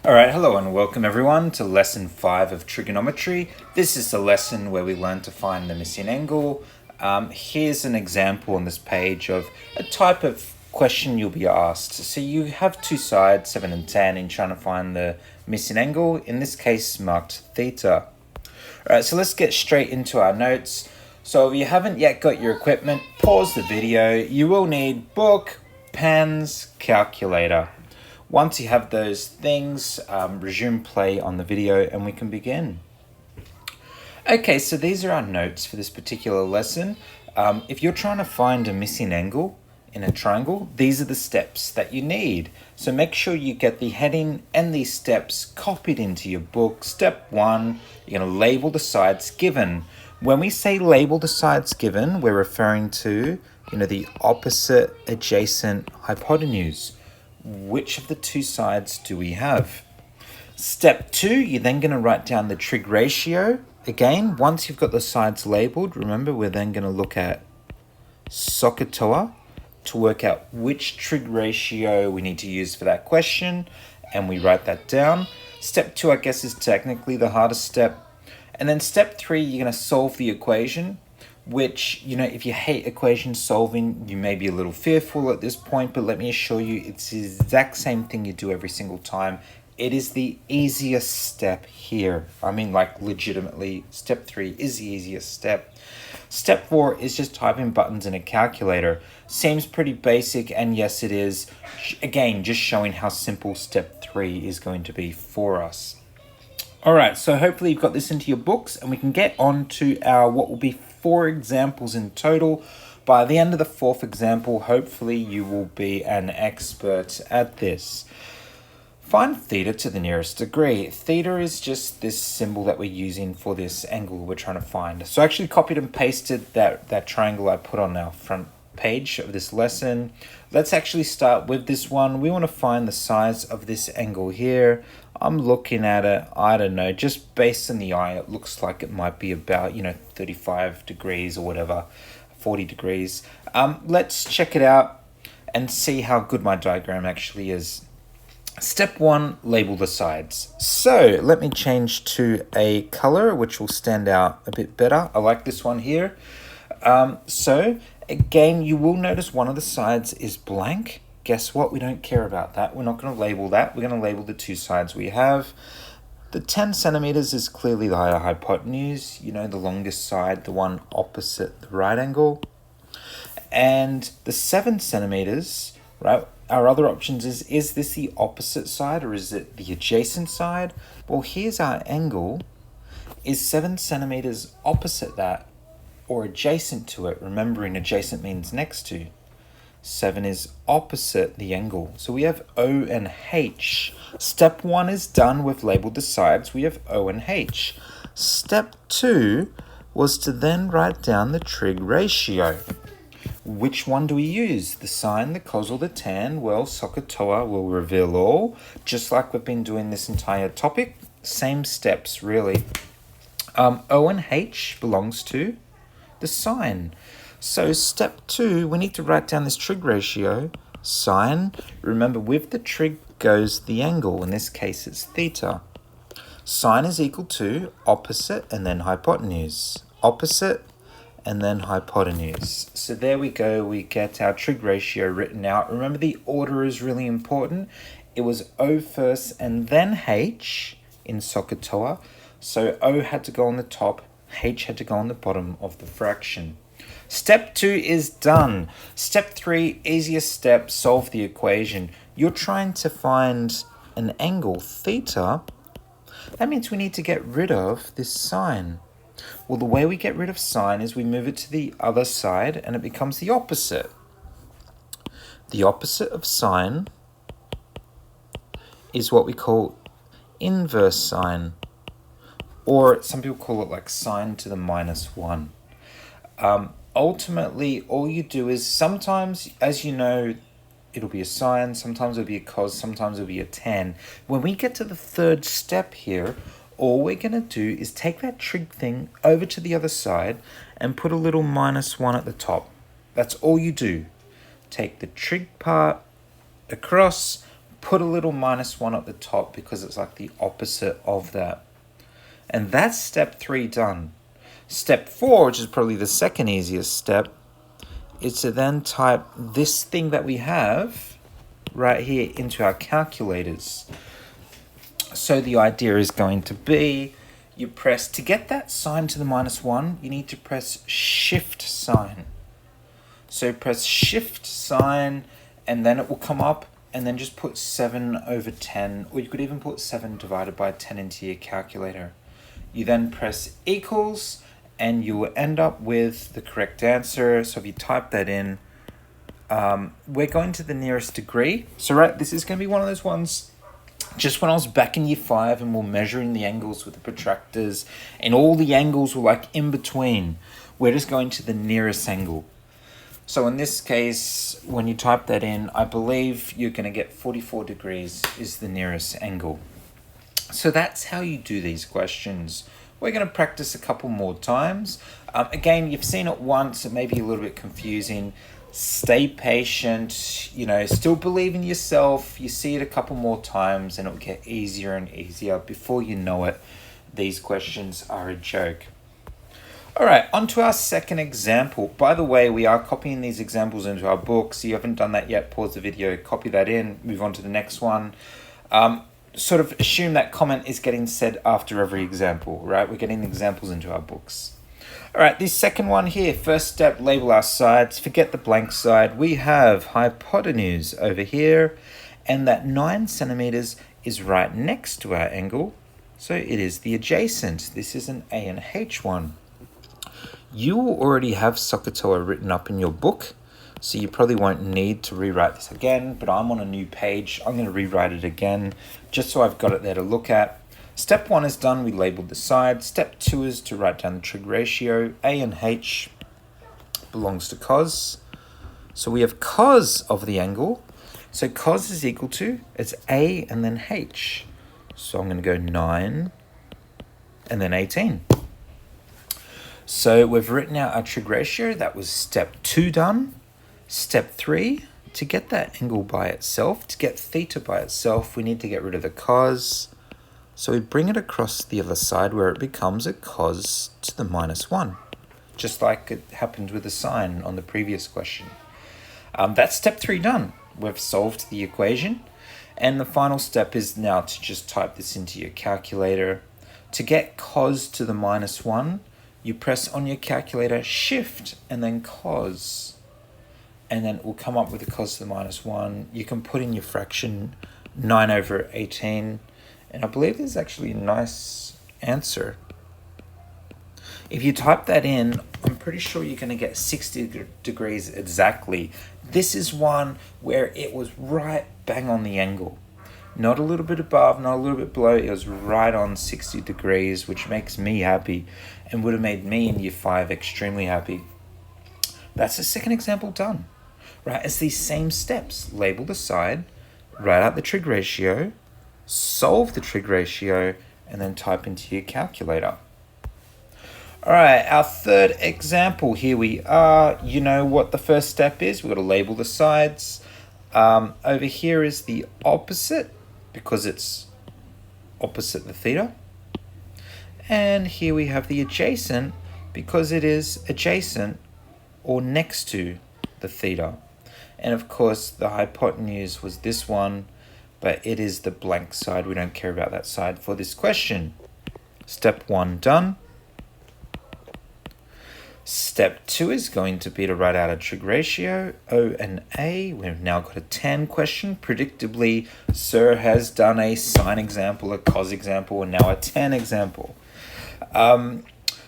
Alright, hello and welcome everyone to lesson 5 of trigonometry. This is the lesson where we learn to find the missing angle. Here's an example on this page of a type of question you'll be asked. So you have two sides, 7 and 10, and trying to find the missing angle, in this case marked theta. Alright, so let's get straight into our notes. So if you haven't yet got your equipment, pause the video. You will need book, pens, calculator. Once you have those things, resume play on the video and we can begin. Okay, so these are our notes for this particular lesson. If you're trying to find a missing angle in a triangle, these are the steps that you need. So make sure you get the heading and these steps copied into your book. Step 1, you're going to label the sides given. When we say label the sides given, we're referring to, the opposite, adjacent, hypotenuse. Which of the two sides do we have? Step 2, you're then going to write down the trig ratio. Again, once you've got the sides labeled, remember we're then going to look at SOHCAHTOA to work out which trig ratio we need to use for that question, and we write that down. Step 2, I guess, is technically the hardest step. And then step 3, you're going to solve the equation, which, if you hate equation solving, you may be a little fearful at this point, but let me assure you, it's the exact same thing you do every single time. It is the easiest step here. I mean, like, legitimately, step 3 is the easiest step. Step 4 is just typing buttons in a calculator. Seems pretty basic, and yes, it is. Again, just showing how simple step 3 is going to be for us. All right, so hopefully you've got this into your books, and we can get on to our what will be 4 examples in total. By the end of the 4th example, hopefully you will be an expert at this. Find theta to the nearest degree. Theta is just this symbol that we're using for this angle we're trying to find. So I actually copied and pasted that triangle I put on our front page of this lesson. Let's actually start with this one. We want to find the size of this angle here. I'm looking at it, I don't know, just based on the eye, it looks like it might be about, 35 degrees or whatever, 40 degrees. Let's check it out and see how good my diagram actually is. Step 1, label the sides. So let me change to a color, which will stand out a bit better. I like this one here. So again, you will notice one of the sides is blank. Guess what? We don't care about that. We're not going to label that. We're going to label the two sides we have. The 10 centimeters is clearly the higher hypotenuse, the longest side, the one opposite the right angle. And the 7 centimeters, right? Our other options is this the opposite side or is it the adjacent side? Well, here's our angle. Is 7 centimeters opposite that or adjacent to it? Remembering adjacent means next to. 7 is opposite the angle. So we have O and H. Step 1 is done. We've labeled the sides. We have O and H. Step 2 was to then write down the trig ratio. Which one do we use? The sine, the cos, or the tan? Well, SOHCAHTOA will reveal all. Just like we've been doing this entire topic. Same steps, really. O and H belongs to the sine. So step 2, we need to write down this trig ratio. Sine, remember with the trig goes the angle. In this case, it's theta. Sine is equal to opposite and then hypotenuse. Opposite and then hypotenuse. So there we go. We get our trig ratio written out. Remember, the order is really important. It was O first and then H in SOHCAHTOA. So O had to go on the top, H had to go on the bottom of the fraction. Step 2 is done. Step 3, easiest step, solve the equation. You're trying to find an angle, theta. That means we need to get rid of this sine. Well, the way we get rid of sine is we move it to the other side and it becomes the opposite. The opposite of sine is what we call inverse sine. Or some people call it like sine to the -1. Ultimately, all you do is sometimes, as you know, it'll be a sine, sometimes it'll be a cos, sometimes it'll be a tan. When we get to the 3rd step here, all we're going to do is take that trig thing over to the other side and put a little -1 at the top. That's all you do. Take the trig part across, put a little -1 at the top because it's like the opposite of that. And that's step 3 done. Step 4, which is probably the second easiest step, is to then type this thing that we have right here into our calculators. So the idea is going to be, you press, to get that sign to the -1, you need to press shift sign. So press shift sign, and then it will come up, and then just put 7/10, or you could even put 7 divided by 10 into your calculator. You then press equals, and you will end up with the correct answer. So if you type that in, we're going to the nearest degree. So right, this is going to be one of those ones, just when I was back in year 5 and we're measuring the angles with the protractors, and all the angles were like in between, we're just going to the nearest angle. So in this case, when you type that in, I believe you're going to get 44 degrees is the nearest angle. So that's how you do these questions. We're going to practice a couple more times. Again, you've seen it once, it may be a little bit confusing. Stay patient, still believe in yourself. You see it a couple more times and it'll get easier and easier. Before you know it, these questions are a joke. All right, on to our second example. By the way, we are copying these examples into our book. So you haven't done that yet, pause the video, copy that in, move on to the next one. Sort of assume that comment is getting said after every example, right? We're getting examples into our books. All right, this second one here, first step, label our sides. Forget the blank side. We have hypotenuse over here, and that 9 centimeters is right next to our angle. So it is the adjacent. This is an A and H one. You will already have SOHCAHTOA written up in your book, so you probably won't need to rewrite this again, but I'm on a new page. I'm going to rewrite it again, just so I've got it there to look at. Step 1 is done, we labeled the side. Step 2 is to write down the trig ratio. A and H belongs to cos. So we have cos of the angle. So cos is equal to, it's A and then H. So I'm going to go 9 and then 18. So we've written out our trig ratio. That was step 2 done. Step 3, to get that angle by itself, to get theta by itself, we need to get rid of the cos. So we bring it across the other side where it becomes a cos to the -1, just like it happened with the sine on the previous question. That's step 3 done. We've solved the equation. And the final step is now to just type this into your calculator. To get cos to the -1, you press on your calculator shift and then cos. And then it will come up with a cos to the -1. You can put in your fraction 9/18. And I believe there's actually a nice answer. If you type that in, I'm pretty sure you're going to get 60 degrees exactly. This is one where it was right bang on the angle. Not a little bit above, not a little bit below. It was right on 60 degrees, which makes me happy and would have made me in year 5 extremely happy. That's the second example done. Right, it's these same steps. Label the side, write out the trig ratio, solve the trig ratio, and then type into your calculator. All right, our third example, here we are. You know what the first step is. We've got to label the sides. Over here is the opposite, because it's opposite the theta. And here we have the adjacent, because it is adjacent or next to the theta. And of course, the hypotenuse was this one, but it is the blank side. We don't care about that side for this question. Step 1 done. Step 2 is going to be to write out a trig ratio, O and A. We've now got a tan question. Predictably, Sir has done a sine example, a cos example, and now a tan example.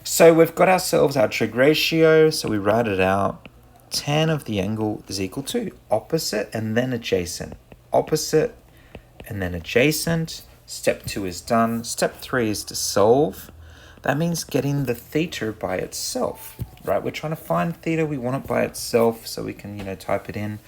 So we've got ourselves our trig ratio, so we write it out. Tan of the angle is equal to opposite and then adjacent. Opposite and then adjacent. Step 2 is done. Step 3 is to solve. That means getting the theta by itself, right? We're trying to find theta. We want it by itself so we can, type it in.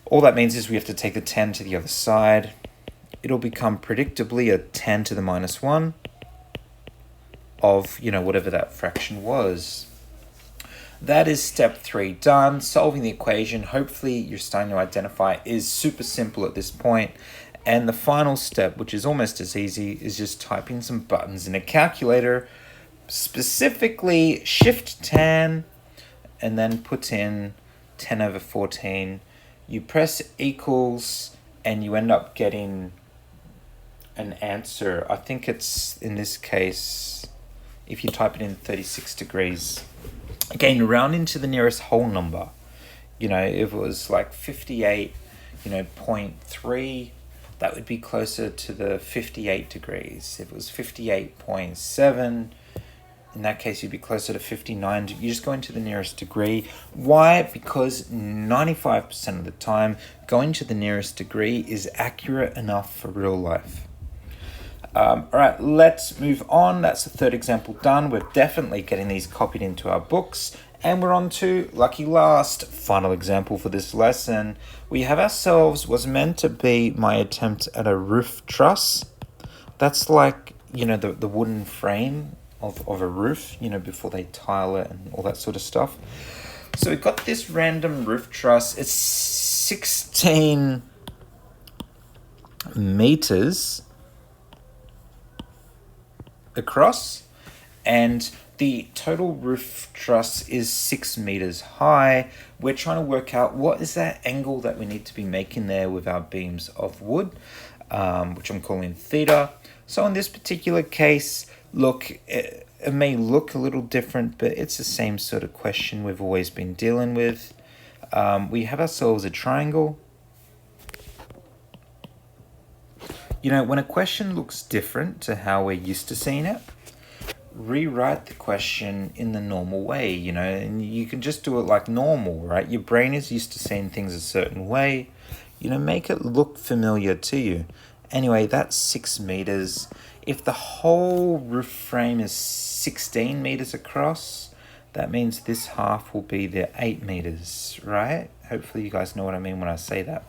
All that means is we have to take the tan to the other side. It'll become predictably a tan to the -1 of, whatever that fraction was. That is step 3 done. Solving the equation, hopefully you're starting to identify, is super simple at this point. And the final step, which is almost as easy, is just typing some buttons in a calculator, specifically Shift 10, and then put in 10 over 14. You press equals, and you end up getting an answer. I think it's, in this case, if you type it in 36 degrees. Again, round into the nearest whole number. You know, if it was like 58, 0.3, that would be closer to the 58 degrees. If it was 58.7, in that case, you'd be closer to 59. You just go into the nearest degree. Why? Because 95% of the time, going to the nearest degree is accurate enough for real life. All right, let's move on. That's the third example done. We're definitely getting these copied into our books. And we're on to, lucky last, final example for this lesson. We have ourselves, was meant to be my attempt at a roof truss. That's like, the wooden frame of a roof, before they tile it and all that sort of stuff. So we've got this random roof truss. It's 16 meters across, and the total roof truss is 6 meters high. We're trying to work out what is that angle that we need to be making there with our beams of wood, which I'm calling theta. So in this particular case, look, it may look a little different, but it's the same sort of question we've always been dealing with. We have ourselves a triangle. When a question looks different to how we're used to seeing it, rewrite the question in the normal way, and you can just do it like normal, right? Your brain is used to seeing things a certain way, make it look familiar to you. Anyway, that's 6 meters. If the whole roof frame is 16 meters across, that means this half will be the 8 meters, right? Hopefully you guys know what I mean when I say that.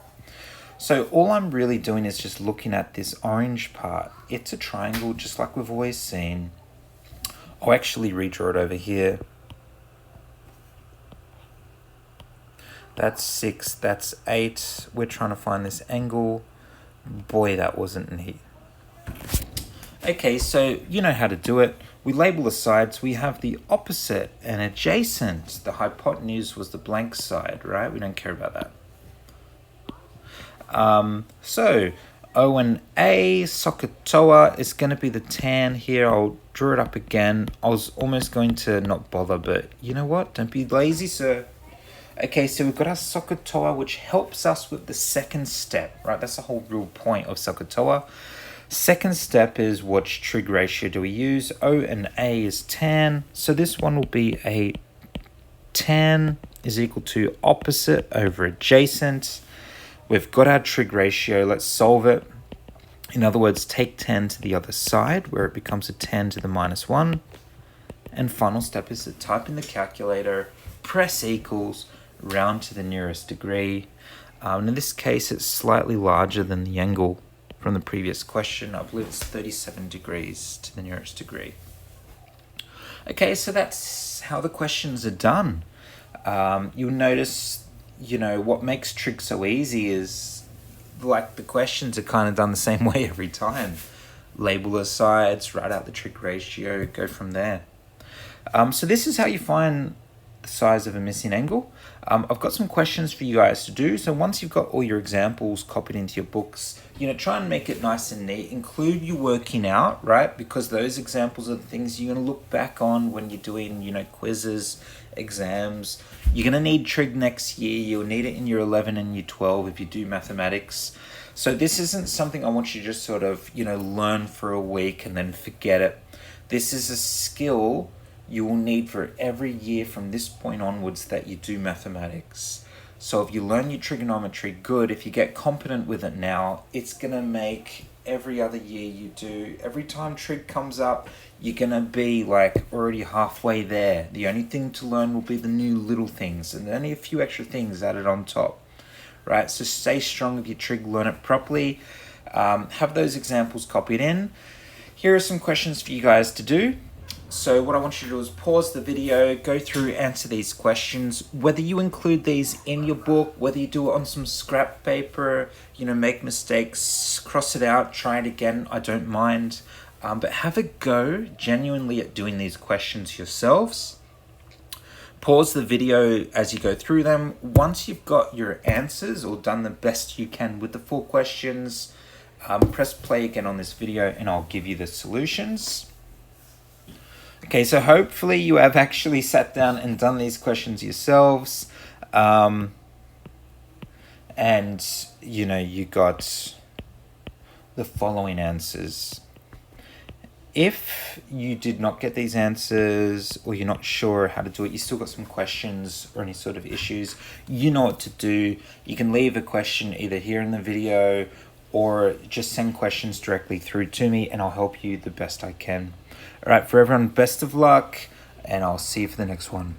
So all I'm really doing is just looking at this orange part. It's a triangle, just like we've always seen. I'll actually redraw it over here. That's 6, that's 8. We're trying to find this angle. Boy, that wasn't neat. Okay, so you know how to do it. We label the sides. We have the opposite and adjacent. The hypotenuse was the blank side, right? We don't care about that. So O and A, Sokotoa is going to be the tan here. I'll draw it up again. I was almost going to not bother, but you know what? Don't be lazy, sir. Okay, so we've got our Sokotoa, which helps us with the second step, right? That's the whole real point of Sokotoa. Second step is which trig ratio do we use? O and A is tan. So this one will be a tan is equal to opposite over adjacent. We've got our trig ratio. Let's solve it. In other words, take tan to the other side where it becomes a tan to the minus 1. And final step is to type in the calculator, press equals, round to the nearest degree. In this case, it's slightly larger than the angle from the previous question. I believe it's 37 degrees to the nearest degree. Okay, so that's how the questions are done. You'll notice, what makes trig so easy is like the questions are kind of done the same way every time. Label the sides, write out the trig ratio, go from there. So this is how you find the size of a missing angle. I've got some questions for you guys to do. So once you've got all your examples copied into your books, try and make it nice and neat. Include you working out, right? Because those examples are the things you're going to look back on when you're doing, quizzes, exams. You're going to need trig next year. You'll need it in year 11 and year 12 if you do mathematics. So this isn't something I want you to just sort of, learn for a week and then forget it. This is a skill you will need for every year from this point onwards that you do mathematics. So if you learn your trigonometry, good. If you get competent with it now, it's going to make every other year you do. Every time trig comes up, you're going to be like already halfway there. The only thing to learn will be the new little things and only a few extra things added on top, right? So stay strong with your trig, learn it properly. Have those examples copied in. Here are some questions for you guys to do. So what I want you to do is pause the video, go through, answer these questions. Whether you include these in your book, whether you do it on some scrap paper, make mistakes, cross it out, try it again, I don't mind. But have a go genuinely at doing these questions yourselves. Pause the video as you go through them. Once you've got your answers or done the best you can with the 4 questions, press play again on this video and I'll give you the solutions. Okay, so hopefully you have actually sat down and done these questions yourselves. And, you got the following answers. If you did not get these answers or you're not sure how to do it, you still got some questions or any sort of issues, you know what to do. You can leave a question either here in the video or just send questions directly through to me and I'll help you the best I can. All right, for everyone, best of luck, and I'll see you for the next one.